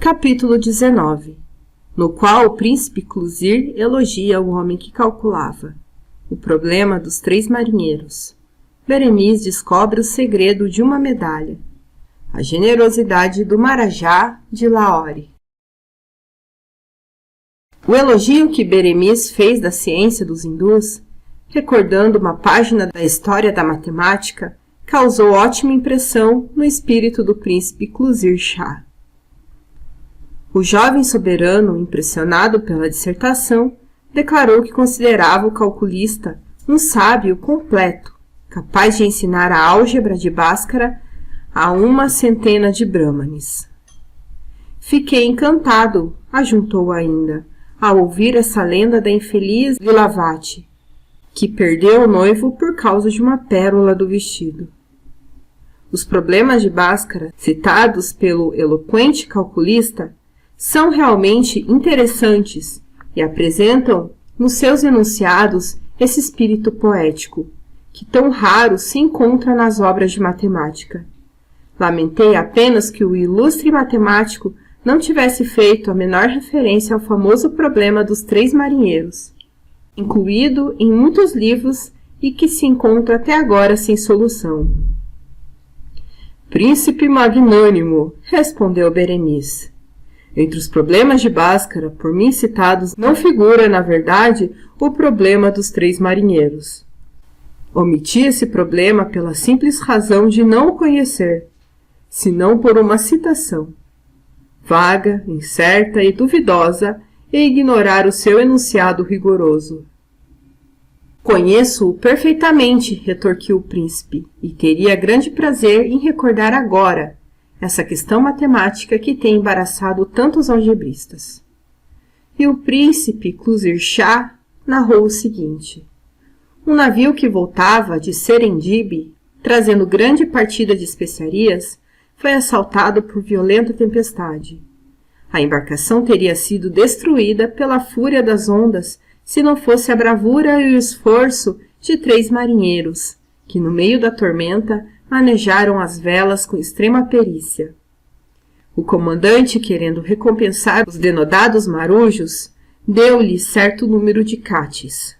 Capítulo 19, no qual o príncipe Clusir elogia o homem que calculava. O problema dos 3 marinheiros. Beremiz descobre o segredo de uma medalha. A generosidade do Marajá de Lahore. O elogio que Beremiz fez da ciência dos hindus, recordando uma página da história da matemática, causou ótima impressão no espírito do príncipe Clusir Shah. O jovem soberano, impressionado pela dissertação, declarou que considerava o calculista um sábio completo, capaz de ensinar a álgebra de Bhaskara a 100 de brahmanes. Fiquei encantado, ajuntou ainda, ao ouvir essa lenda da infeliz Lilavati, que perdeu o noivo por causa de uma pérola do vestido. Os problemas de Bhaskara, citados pelo eloquente calculista, são realmente interessantes e apresentam nos seus enunciados esse espírito poético, que tão raro se encontra nas obras de matemática. Lamentei apenas que o ilustre matemático não tivesse feito a menor referência ao famoso problema dos 3 marinheiros, incluído em muitos livros e que se encontra até agora sem solução. Príncipe magnânimo, respondeu Berenice. Entre os problemas de Bhaskara, por mim citados, não figura, na verdade, o problema dos 3 marinheiros. Omiti esse problema pela simples razão de não o conhecer, senão por uma citação vaga, incerta e duvidosa, e ignorar o seu enunciado rigoroso. Conheço-o perfeitamente, retorquiu o príncipe, e teria grande prazer em recordar agora essa questão matemática que tem embaraçado tantos algebristas. E o príncipe Clusir Shah narrou o seguinte. Um navio que voltava de Serendib, trazendo grande partida de especiarias, foi assaltado por violenta tempestade. A embarcação teria sido destruída pela fúria das ondas se não fosse a bravura e o esforço de 3 marinheiros, que no meio da tormenta manejaram as velas com extrema perícia. O comandante, querendo recompensar os denodados marujos, deu-lhe certo número de cates.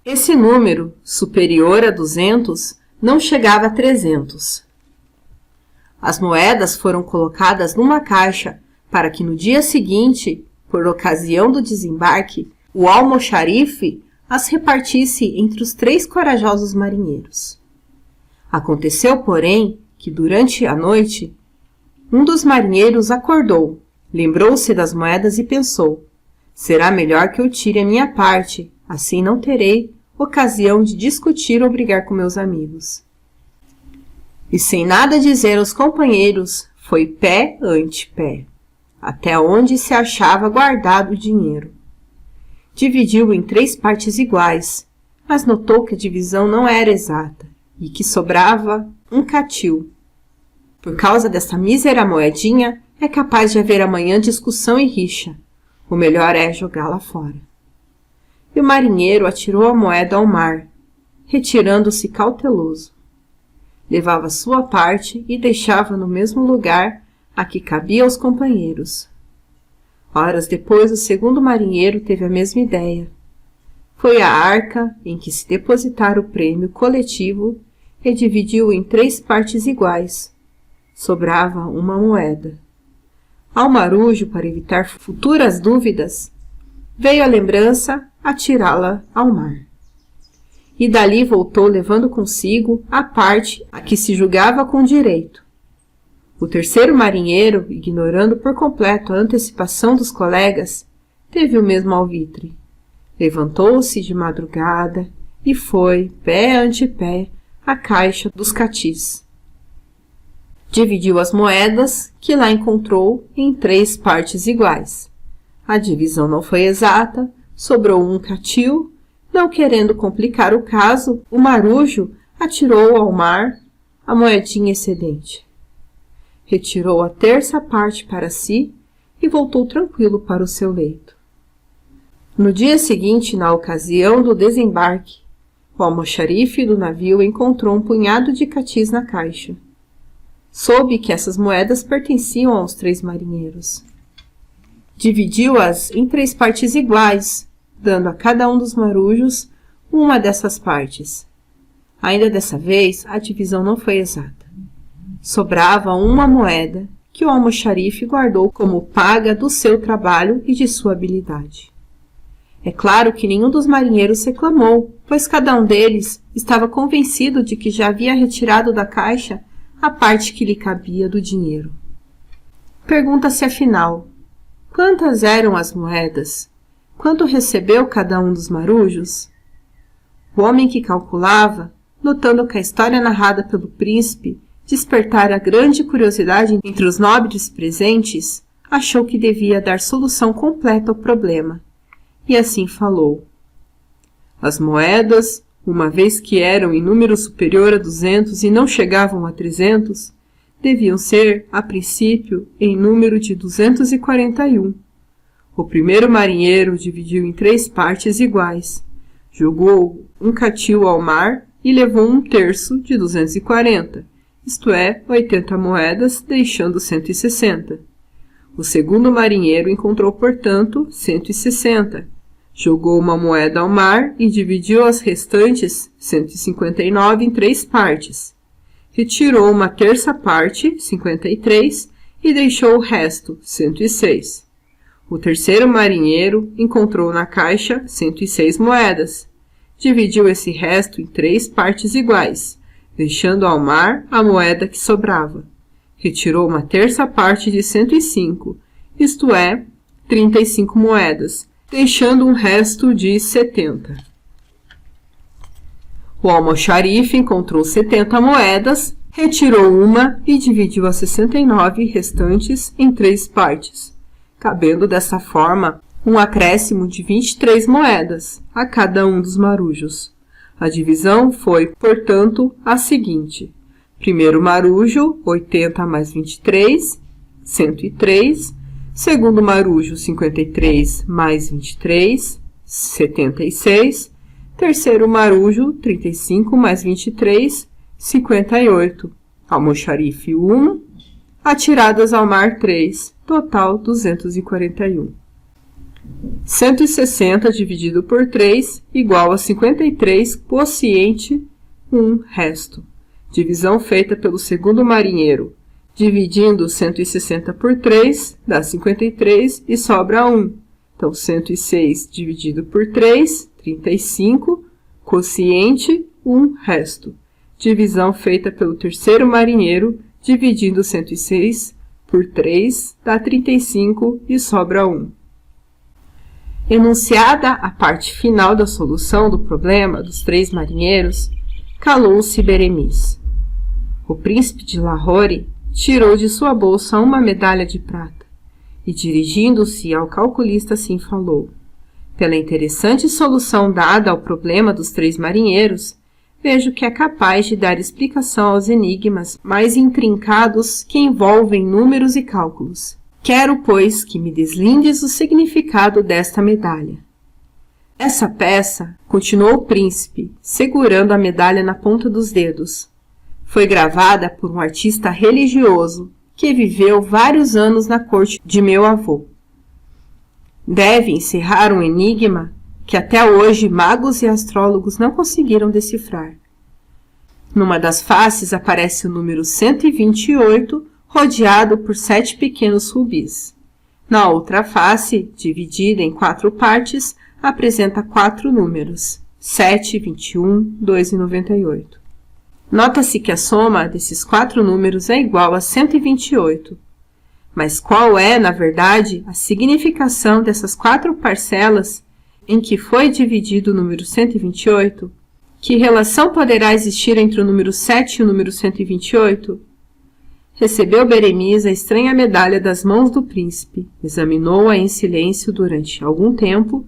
Esse número, superior a 200, não chegava a 300. As moedas foram colocadas numa caixa para que no dia seguinte, por ocasião do desembarque, o almoxarife as repartisse entre os 3 corajosos marinheiros. Aconteceu, porém, que durante a noite, um dos marinheiros acordou, lembrou-se das moedas e pensou, será melhor que eu tire a minha parte, assim não terei ocasião de discutir ou brigar com meus amigos. E sem nada dizer aos companheiros, foi pé ante pé, até onde se achava guardado o dinheiro. Dividiu em 3 partes iguais, mas notou que a divisão não era exata e que sobrava um catil. Por causa dessa mísera moedinha, é capaz de haver amanhã discussão e rixa. O melhor é jogá-la fora. E o marinheiro atirou a moeda ao mar, retirando-se cauteloso. Levava sua parte e deixava no mesmo lugar a que cabia aos companheiros. Horas depois, o segundo marinheiro teve a mesma ideia. Foi à arca em que se depositara o prêmio coletivo e dividiu em 3 partes iguais. Sobrava uma moeda. Ao marujo, para evitar futuras dúvidas, veio a lembrança atirá-la ao mar. E dali voltou levando consigo a parte a que se julgava com direito. O terceiro marinheiro, ignorando por completo a antecipação dos colegas, teve o mesmo alvitre. Levantou-se de madrugada e foi, pé ante pé, à caixa dos catis. Dividiu as moedas, que lá encontrou, em 3 partes iguais. A divisão não foi exata, sobrou um catil. Não querendo complicar o caso, o marujo atirou ao mar a moedinha excedente. Retirou a 1/3 parte para si e voltou tranquilo para o seu leito. No dia seguinte, na ocasião do desembarque, o almoxarife do navio encontrou um punhado de catis na caixa. soube que essas moedas pertenciam aos 3 marinheiros. Dividiu-as em 3 partes iguais, dando a cada um dos marujos uma dessas partes. Ainda dessa vez, a divisão não foi exata. Sobrava uma moeda que o almoxarife guardou como paga do seu trabalho e de sua habilidade. É claro que nenhum dos marinheiros reclamou, pois cada um deles estava convencido de que já havia retirado da caixa a parte que lhe cabia do dinheiro. Pergunta-se afinal, quantas eram as moedas? Quanto recebeu cada um dos marujos? O homem que calculava, notando que a história narrada pelo príncipe despertara grande curiosidade entre os nobres presentes, achou que devia dar solução completa ao problema, e assim falou. As moedas, uma vez que eram em número superior a 200 e não chegavam a 300, deviam ser, a princípio, em número de 241. O primeiro marinheiro dividiu em 3 partes iguais, jogou um catil ao mar e levou 1/3 de 240, isto é, 80 moedas, deixando 160. O segundo marinheiro encontrou, portanto, 160. Jogou uma moeda ao mar e dividiu as restantes 159 em 3 partes. Retirou 1/3 parte, 53, e deixou o resto, 106. O terceiro marinheiro encontrou na caixa 106 moedas. Dividiu esse resto em 3 partes iguais, deixando ao mar a moeda que sobrava. Retirou 1/3 parte de 105, isto é, 35 moedas, deixando um resto de 70. O almoxarife encontrou 70 moedas, retirou uma e dividiu as 69 restantes em 3 partes, cabendo dessa forma um acréscimo de 23 moedas a cada um dos marujos. A divisão foi, portanto, a seguinte. Primeiro marujo, 80 mais 23, 103. Segundo marujo, 53 mais 23, 76. Terceiro marujo, 35 mais 23, 58. Almoxarife 1. Atiradas ao mar 3. Total 241. 160 dividido por 3 igual a 53, quociente 1 resto. Divisão feita pelo segundo marinheiro. Dividindo 160 por 3, dá 53 e sobra 1. Então, 106 dividido por 3, 35, quociente 1 resto. Divisão feita pelo terceiro marinheiro, dividindo 106 por 3, dá 35 e sobra 1. Enunciada a parte final da solução do problema dos 3 marinheiros, calou-se Beremiz. O príncipe de Lahore tirou de sua bolsa uma medalha de prata e, dirigindo-se ao calculista, assim falou. Pela interessante solução dada ao problema dos 3 marinheiros, vejo que é capaz de dar explicação aos enigmas mais intrincados que envolvem números e cálculos. Quero, pois, que me deslindes o significado desta medalha. Essa peça, continuou o príncipe, segurando a medalha na ponta dos dedos, foi gravada por um artista religioso que viveu vários anos na corte de meu avô. Deve encerrar um enigma que até hoje magos e astrólogos não conseguiram decifrar. Numa das faces aparece o número 128, rodeado por 7 pequenos rubis. Na outra face, dividida em 4 partes, apresenta 4 números, 7, 21, 2 e 98. Nota-se que a soma desses 4 números é igual a 128. Mas qual é, na verdade, a significação dessas 4 parcelas em que foi dividido o número 128? Que relação poderá existir entre o número 7 e o número 128? Recebeu Beremiz a estranha medalha das mãos do príncipe, examinou-a em silêncio durante algum tempo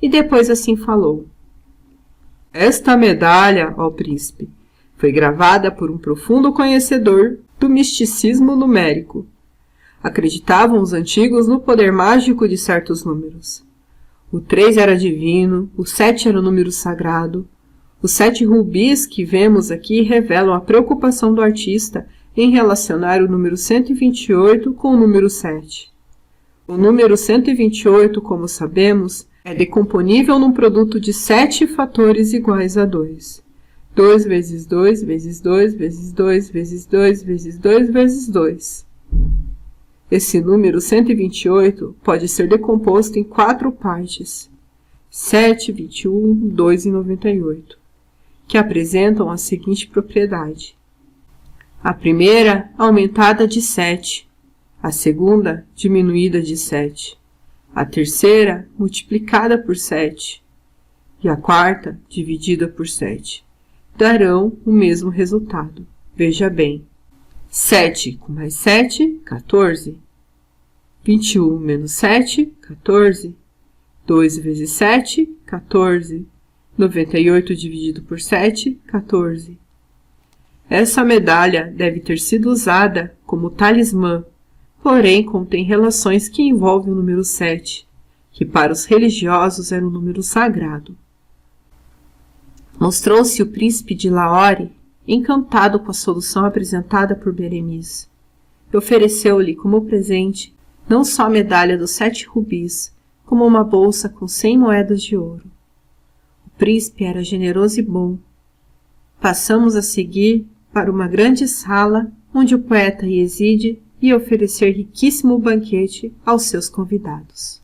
e depois assim falou. Esta medalha, ó príncipe, foi gravada por um profundo conhecedor do misticismo numérico. Acreditavam os antigos no poder mágico de certos números. O 3 era divino, o 7 era o número sagrado. Os 7 rubis que vemos aqui revelam a preocupação do artista em relacionar o número 128 com o número 7. O número 128, como sabemos, é decomponível num produto de 7 fatores iguais a 2. 2 vezes 2 vezes 2 vezes 2 vezes 2 vezes 2 vezes 2. Esse número 128 pode ser decomposto em 4 partes, 7, 21, 2 e 98, que apresentam a seguinte propriedade. A primeira, aumentada de 7. A segunda, diminuída de 7. A terceira, multiplicada por 7. E a quarta, dividida por 7. Darão o mesmo resultado. Veja bem. 7 com mais 7, 14. 21 menos 7, 14. 2 vezes 7, 14. 98 dividido por 7, 14. Essa medalha deve ter sido usada como talismã, porém contém relações que envolvem o número 7, que para os religiosos era um número sagrado. Mostrou-se o príncipe de Lahore encantado com a solução apresentada por Beremiz. Ofereceu-lhe como presente não só a medalha dos 7 rubis, como uma bolsa com 100 moedas de ouro. O príncipe era generoso e bom. Passamos a seguir para uma grande sala onde o poeta Yazid ia oferecer riquíssimo banquete aos seus convidados.